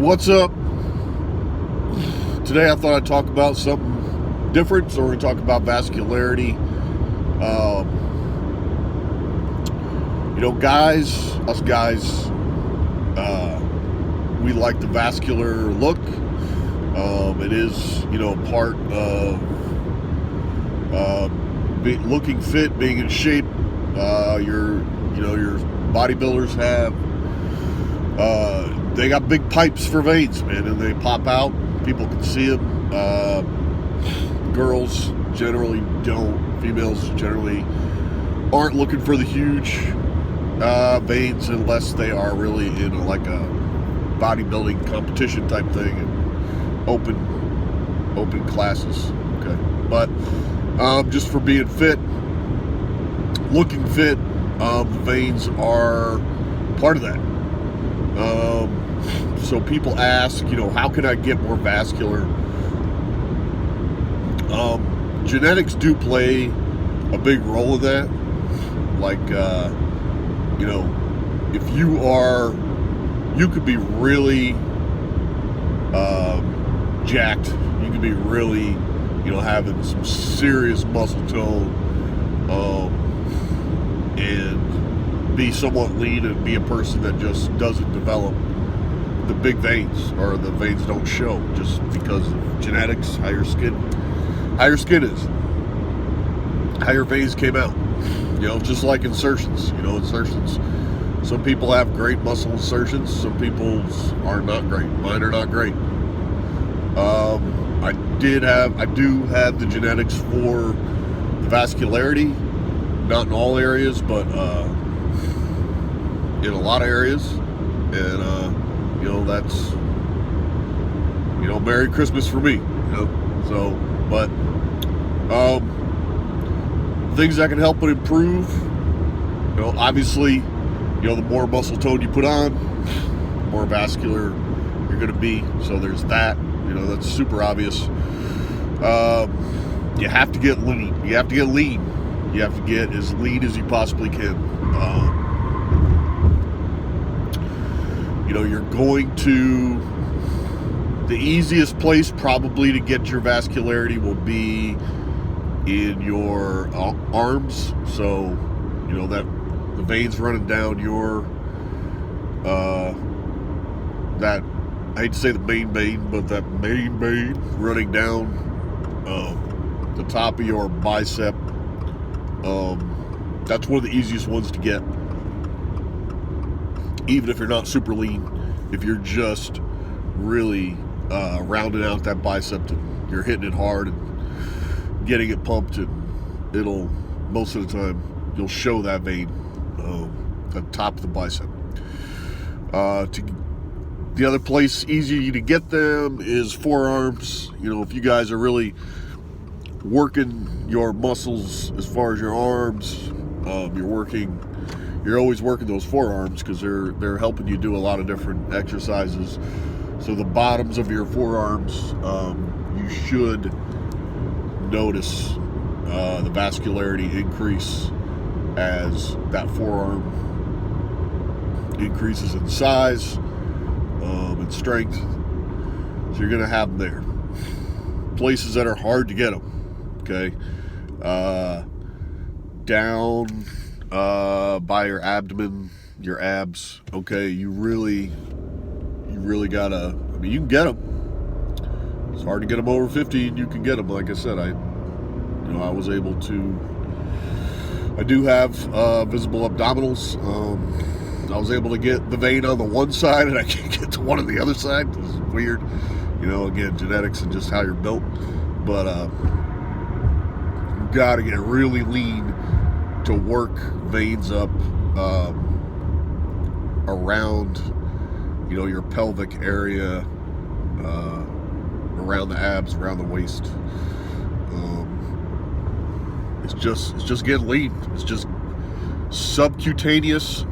What's up? Today I thought I'd talk about something different. So we're going to talk about vascularity. Us guys, we like the vascular look. It is, part of looking fit, being in shape. Your bodybuilders have, they got big pipes for veins, man, and they pop out. People can see them. Girls generally don't. Females generally aren't looking for the huge veins unless they are really in a bodybuilding competition type thing and open classes. Okay, but just for being fit, looking fit, the veins are part of that. So people ask, how can I get more vascular? Genetics do play a big role in that. If you could be really jacked, you could be really, having some serious muscle tone, and be somewhat lean and be a person that just doesn't develop the big veins, or the veins don't show just because of genetics. Higher skin is, higher veins came out. Just like insertions. Some people have great muscle insertions. Some people's are not great. Mine are not great. I do have the genetics for the vascularity. Not in all areas, but in a lot of areas. And that's Merry Christmas for me. So, but things that can help it improve. Obviously, the more muscle tone you put on, the more vascular you're going to be. So there's that. That's super obvious. You have to get lean. You have to get lean. You have to get as lean as you possibly can. You're going to, the easiest place probably to get your vascularity will be in your arms. So, that the veins running down your, that, I hate to say the main vein, but that main vein running down the top of your bicep. That's one of the easiest ones to get. Even if you're not super lean, if you're just really rounding out that bicep, and you're hitting it hard and getting it pumped, and it'll, most of the time, you'll show that vein at the top of the bicep. The other place easier to get them is forearms. If you guys are really working your muscles as far as your arms, you're always working those forearms because they're helping you do a lot of different exercises. So the bottoms of your forearms, you should notice the vascularity increase as that forearm increases in size and strength. So you're going to have them there. Places that are hard to get them. Okay, down by your abdomen, your abs. Okay, you really gotta. You can get them. It's hard to get them over 50, and you can get them. Like I said, I was able to. I do have visible abdominals. I was able to get the vein on the one side, and I can't get to one on the other side. It's weird, Again, genetics and just how you're built, but you got to get really lean to work veins up around, your pelvic area, around the abs, around the waist. It's just getting lean. It's just subcutaneous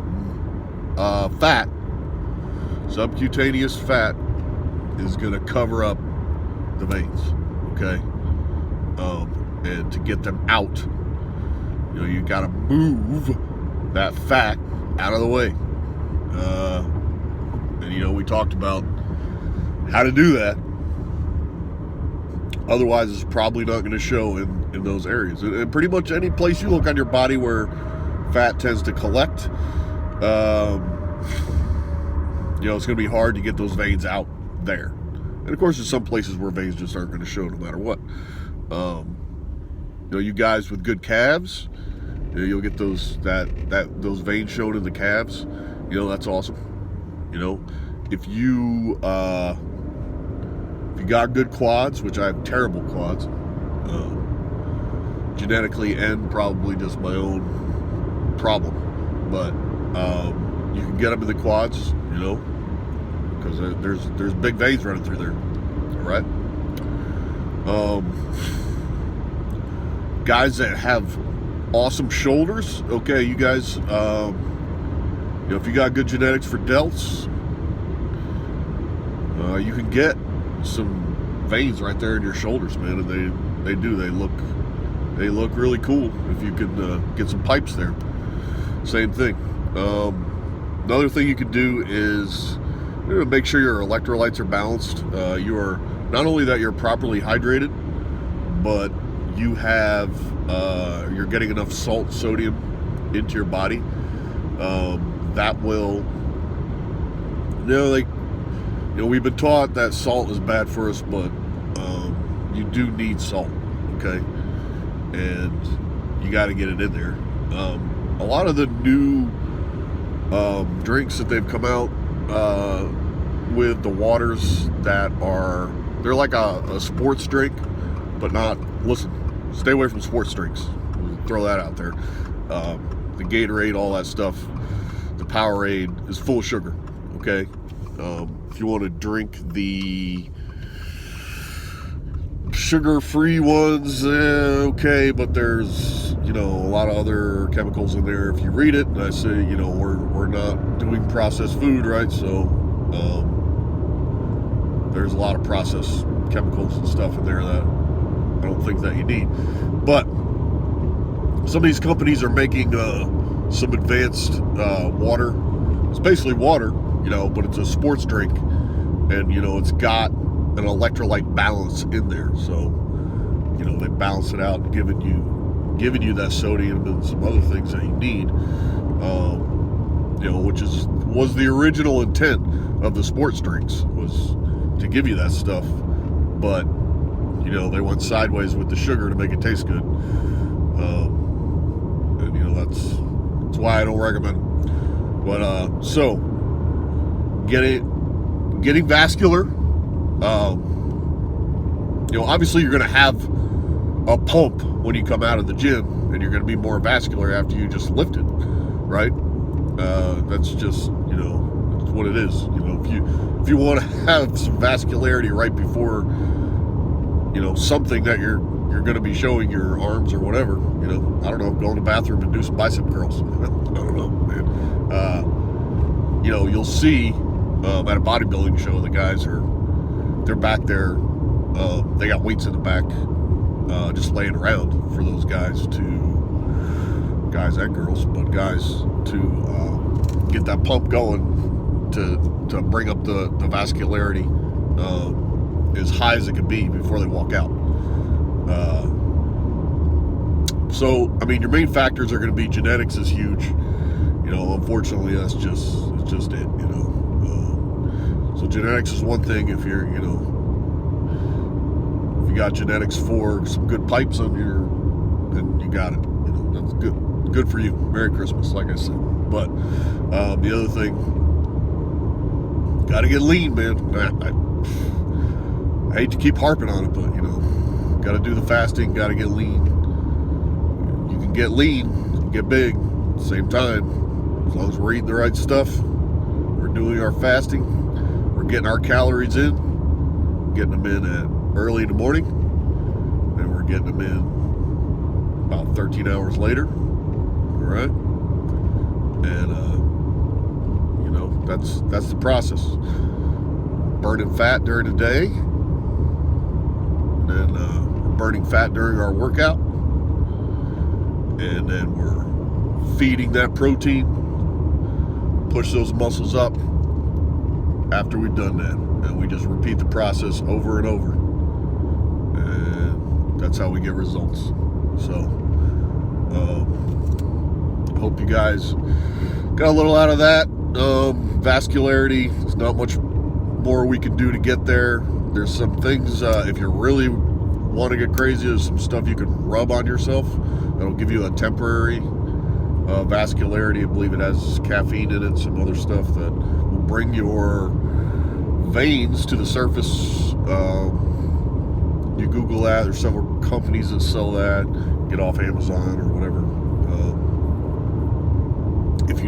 fat. Subcutaneous fat is going to cover up the veins. Okay. And to get them out, you got to move that fat out of the way. And we talked about how to do that. Otherwise, it's probably not going to show in those areas. And pretty much any place you look on your body where fat tends to collect, it's going to be hard to get those veins out there. And of course, there's some places where veins just aren't going to show no matter what. You guys with good calves, you'll get those veins shown in the calves. That's awesome. If you got good quads, which I have terrible quads, genetically and probably just my own problem, but you can get them in the quads, because there's big veins running through there. All right. Guys that have awesome shoulders, okay, you guys, if you got good genetics for delts, you can get some veins right there in your shoulders, man, and they look really cool if you can get some pipes there. Same thing. Another thing you can do is make sure your electrolytes are balanced. You are not only that you're properly hydrated, but you have you're getting enough salt, sodium into your body. That will, we've been taught that salt is bad for us, but you do need salt, okay? And you got to get it in there. A lot of the new drinks that they've come out with, the waters that they're like a sports drink, but not, listen, stay away from sports drinks. We'll throw that out there. The Gatorade, all that stuff, the Powerade is full of sugar, okay? If you want to drink the sugar-free ones, okay, but there's, a lot of other chemicals in there. If you read it, and I say, we're not doing processed food, right? So there's a lot of processed chemicals and stuff in there that I don't think that you need. But some of these companies are making some advanced water. It's basically water, but it's a sports drink, and it's got an electrolyte balance in there. So they balance it out, giving you that sodium and some other things that you need. Which was the original intent of the sports drinks, was to give you that stuff, but they went sideways with the sugar to make it taste good. And that's why I don't recommend it. But so getting vascular, obviously you're going to have a pump when you come out of the gym, and you're going to be more vascular after you just lifted, right? That's just, that's what it is. If you want to have some vascularity right before, something that you're going to be showing your arms or whatever, I don't know, go in the bathroom and do some bicep curls. I don't know, man. You'll see at a bodybuilding show, the guys they're back there, they got weights in the back, just laying around for those guys and girls, but guys to get that pump going to bring up the vascularity as high as it can be before they walk out. So your main factors are going to be genetics is huge. Unfortunately, that's just it. So genetics is one thing. If you're, if you got genetics for some good pipes on then you got it. That's good for you. Merry Christmas, like I said. But the other thing, got to get lean, man. I hate to keep harping on it, but got to do the fasting. Got to get lean. You can get lean, you can get big at the same time, as long as we're eating the right stuff. We're doing our fasting. We're getting our calories in. Getting them in at early in the morning, and we're getting them in about 13 hours later. All right, and that's the process. Burning fat during the day, and then burning fat during our workout, and then we're feeding that protein, push those muscles up, after we've done that. And we just repeat the process over and over. And that's how we get results. So, hope you guys got a little out of that. Vascularity, there's not much more we can do to get there. There's some things, if you really want to get crazy, there's some stuff you can rub on yourself that'll give you a temporary vascularity. I believe it has caffeine in it, some other stuff that will bring your veins to the surface. You Google that, there's several companies that sell that. Get off Amazon or whatever. If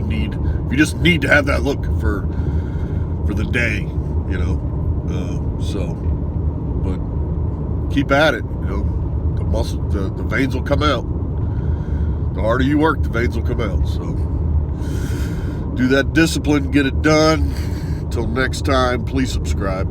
you just need to have that look for the day, you know. But keep at it. You know, the veins will come out. The harder you work, the veins will come out. So do that discipline, get it done. Until next time, please subscribe.